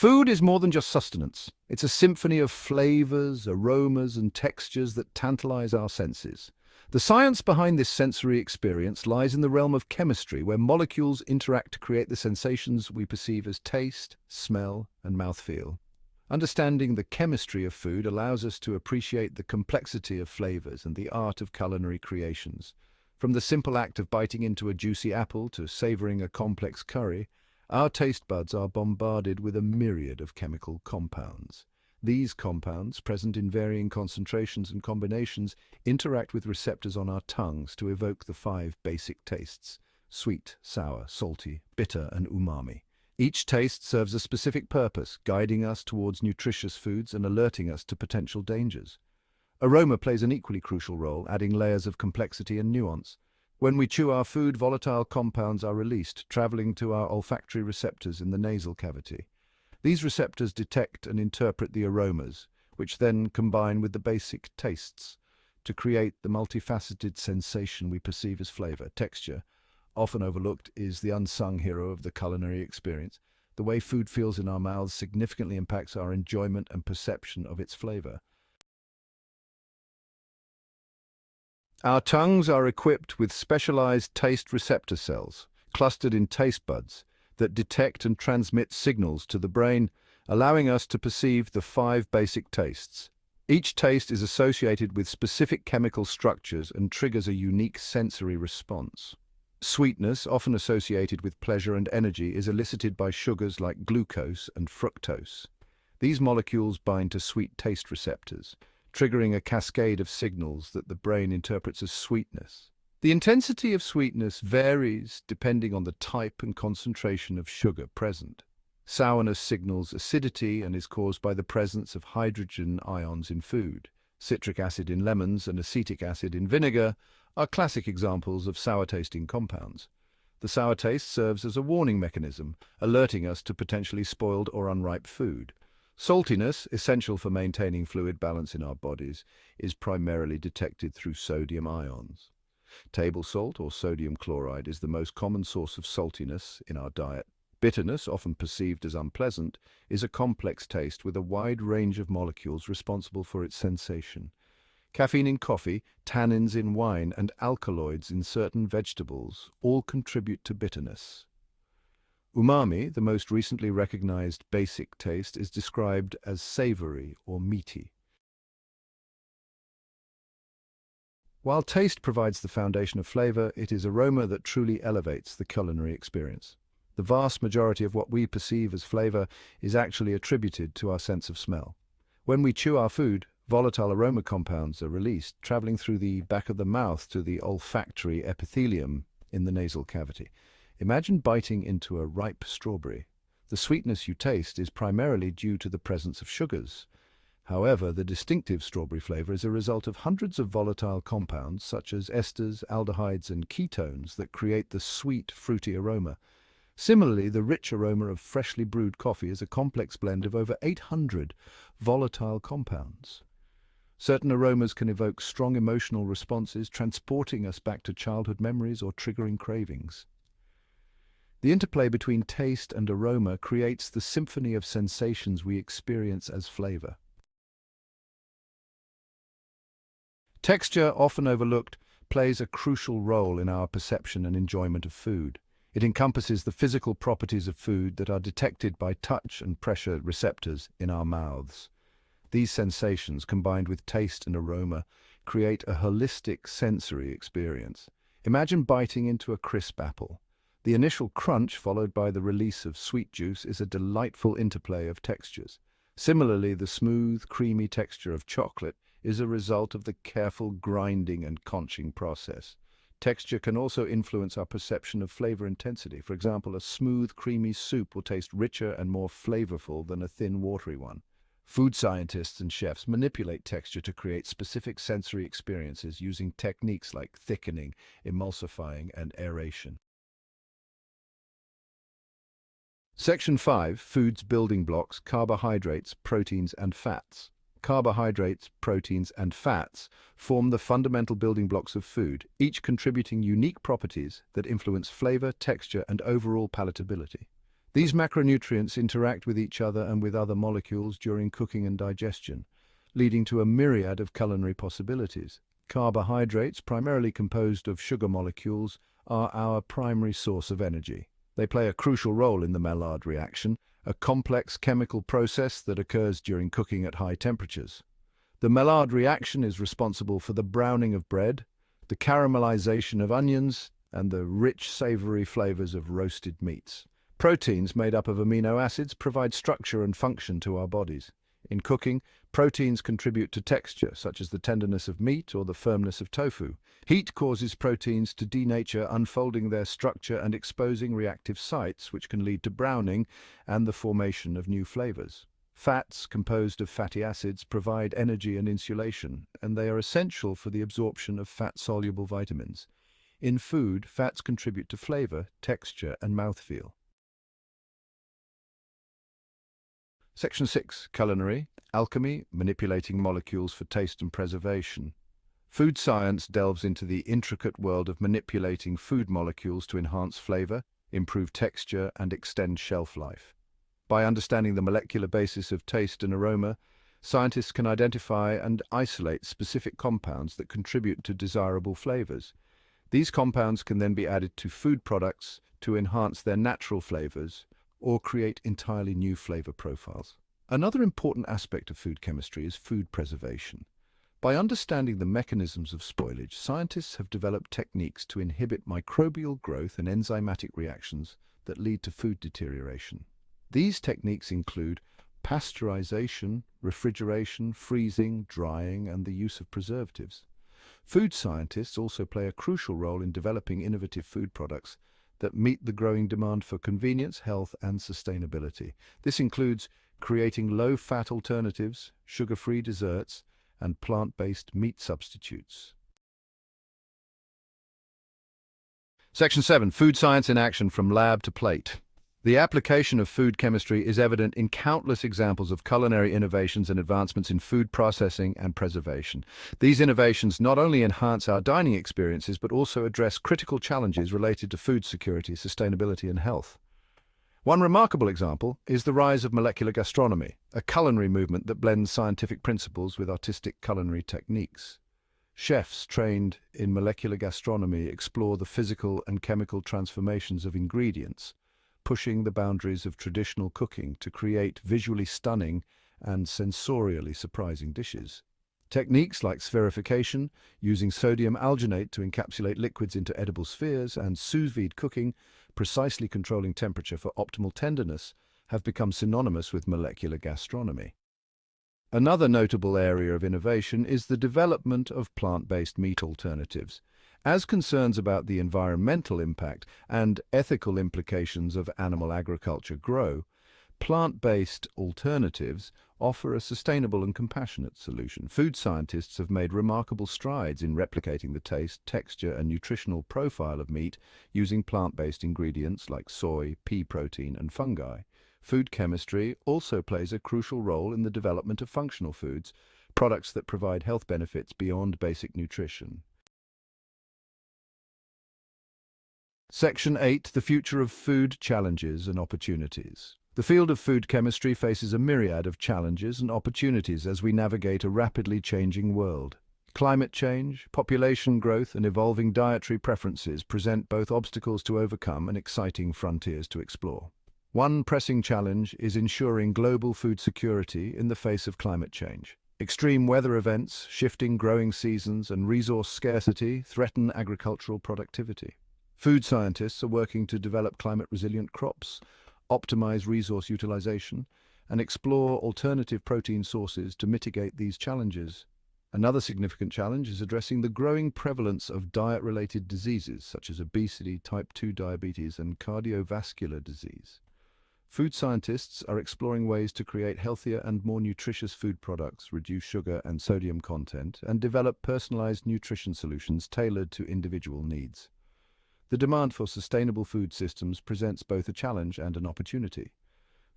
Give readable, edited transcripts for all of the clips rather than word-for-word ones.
Food is more than just sustenance. It's a symphony of flavors, aromas, and textures that tantalize our senses. The science behind this sensory experience lies in the realm of chemistry, where molecules interact to create the sensations we perceive as taste, smell, and mouthfeel. Understanding the chemistry of food allows us to appreciate the complexity of flavors and the art of culinary creations. From the simple act of biting into a juicy apple to savoring a complex curry, our taste buds are bombarded with a myriad of chemical compounds. These compounds, present in varying concentrations and combinations, interact with receptors on our tongues to evoke the five basic tastes: sweet, sour, salty, bitter, and umami. Each taste serves a specific purpose, guiding us towards nutritious foods and alerting us to potential dangers. Aroma plays an equally crucial role, adding layers of complexity and nuance. When we chew our food, volatile compounds are released, traveling to our olfactory receptors in the nasal cavity. These receptors detect and interpret the aromas, which then combine with the basic tastes to create the multifaceted sensation we perceive as flavor. Texture, often overlooked, is the unsung hero of the culinary experience. The way food feels in our mouths significantly impacts our enjoyment and perception of its flavor. Our tongues are equipped with specialized taste receptor cells, clustered in taste buds, that detect and transmit signals to the brain, allowing us to perceive the five basic tastes. Each taste is associated with specific chemical structures and triggers a unique sensory response. Sweetness, often associated with pleasure and energy, is elicited by sugars like glucose and fructose. These molecules bind to sweet taste receptors, triggering a cascade of signals that the brain interprets as sweetness. The intensity of sweetness varies depending on the type and concentration of sugar present. Sourness signals acidity and is caused by the presence of hydrogen ions in food. Citric acid in lemons and acetic acid in vinegar are classic examples of sour-tasting compounds. The sour taste serves as a warning mechanism, alerting us to potentially spoiled or unripe food. Saltiness, essential for maintaining fluid balance in our bodies, is primarily detected through sodium ions. Table salt, or sodium chloride, is the most common source of saltiness in our diet. Bitterness, often perceived as unpleasant, is a complex taste with a wide range of molecules responsible for its sensation. Caffeine in coffee, tannins in wine, and alkaloids in certain vegetables all contribute to bitterness. Umami, the most recently recognized basic taste, is described as savory or meaty. While taste provides the foundation of flavor, it is aroma that truly elevates the culinary experience. The vast majority of what we perceive as flavor is actually attributed to our sense of smell. When we chew our food, volatile aroma compounds are released, traveling through the back of the mouth to the olfactory epithelium in the nasal cavity. Imagine biting into a ripe strawberry. The sweetness you taste is primarily due to the presence of sugars. However, the distinctive strawberry flavor is a result of hundreds of volatile compounds, such as esters, aldehydes, and ketones, that create the sweet, fruity aroma. Similarly, the rich aroma of freshly brewed coffee is a complex blend of over 800 volatile compounds. Certain aromas can evoke strong emotional responses, transporting us back to childhood memories or triggering cravings. The interplay between taste and aroma creates the symphony of sensations we experience as flavor. Texture, often overlooked, plays a crucial role in our perception and enjoyment of food. It encompasses the physical properties of food that are detected by touch and pressure receptors in our mouths. These sensations, combined with taste and aroma, create a holistic sensory experience. Imagine biting into a crisp apple. The initial crunch, followed by the release of sweet juice, is a delightful interplay of textures. Similarly, the smooth, creamy texture of chocolate is a result of the careful grinding and conching process. Texture can also influence our perception of flavor intensity. For example, a smooth, creamy soup will taste richer and more flavorful than a thin, watery one. Food scientists and chefs manipulate texture to create specific sensory experiences using techniques like thickening, emulsifying, and aeration. Section 5. Food's building blocks: carbohydrates, proteins, and fats. Carbohydrates, proteins, and fats form the fundamental building blocks of food, each contributing unique properties that influence flavor, texture, and overall palatability. These macronutrients interact with each other and with other molecules during cooking and digestion, leading to a myriad of culinary possibilities. Carbohydrates, primarily composed of sugar molecules, are our primary source of energy. They play a crucial role in the Maillard reaction, a complex chemical process that occurs during cooking at high temperatures. The Maillard reaction is responsible for the browning of bread, the caramelization of onions, and the rich, savory flavors of roasted meats. Proteins made up of amino acids provide structure and function to our bodies. In cooking, proteins contribute to texture, such as the tenderness of meat or the firmness of tofu. Heat causes proteins to denature, unfolding their structure and exposing reactive sites, which can lead to browning and the formation of new flavors. Fats, composed of fatty acids, provide energy and insulation, and they are essential for the absorption of fat-soluble vitamins. In food, fats contribute to flavor, texture, and mouthfeel. Section 6. Culinary, alchemy, manipulating molecules for taste and preservation. Food science delves into the intricate world of manipulating food molecules to enhance flavor, improve texture, and extend shelf life. By understanding the molecular basis of taste and aroma, scientists can identify and isolate specific compounds that contribute to desirable flavors. These compounds can then be added to food products to enhance their natural flavors or create entirely new flavor profiles. Another important aspect of food chemistry is food preservation. By understanding the mechanisms of spoilage, scientists have developed techniques to inhibit microbial growth and enzymatic reactions that lead to food deterioration. These techniques include pasteurization, refrigeration, freezing, drying, and the use of preservatives. Food scientists also play a crucial role in developing innovative food products that meet the growing demand for convenience, health, and sustainability. This includes creating low-fat alternatives, sugar-free desserts, and plant-based meat substitutes. Section 7. Food science in action from lab to plate. The application of food chemistry is evident in countless examples of culinary innovations and advancements in food processing and preservation. These innovations not only enhance our dining experiences, but also address critical challenges related to food security, sustainability, and health. One remarkable example is the rise of molecular gastronomy, a culinary movement that blends scientific principles with artistic culinary techniques. Chefs trained in molecular gastronomy explore the physical and chemical transformations of ingredients, pushing the boundaries of traditional cooking to create visually stunning and sensorially surprising dishes. Techniques like spherification, using sodium alginate to encapsulate liquids into edible spheres, and sous vide cooking, precisely controlling temperature for optimal tenderness, have become synonymous with molecular gastronomy. Another notable area of innovation is the development of plant-based meat alternatives. As concerns about the environmental impact and ethical implications of animal agriculture grow, plant-based alternatives offer a sustainable and compassionate solution. Food scientists have made remarkable strides in replicating the taste, texture, and nutritional profile of meat using plant-based ingredients like soy, pea protein, and fungi. Food chemistry also plays a crucial role in the development of functional foods, products that provide health benefits beyond basic nutrition. Section 8. The future of food challenges and opportunities. The field of food chemistry faces a myriad of challenges and opportunities as we navigate a rapidly changing world. Climate change, population growth, and evolving dietary preferences present both obstacles to overcome and exciting frontiers to explore. One pressing challenge is ensuring global food security in the face of climate change. Extreme weather events, shifting growing seasons, and resource scarcity threaten agricultural productivity. Food scientists are working to develop climate-resilient crops, optimize resource utilization, and explore alternative protein sources to mitigate these challenges. Another significant challenge is addressing the growing prevalence of diet-related diseases such as obesity, type 2 diabetes, and cardiovascular disease. Food scientists are exploring ways to create healthier and more nutritious food products, reduce sugar and sodium content, and develop personalized nutrition solutions tailored to individual needs. The demand for sustainable food systems presents both a challenge and an opportunity.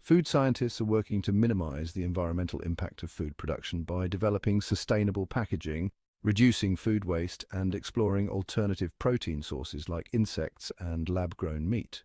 Food scientists are working to minimize the environmental impact of food production by developing sustainable packaging, reducing food waste, and exploring alternative protein sources like insects and lab-grown meat.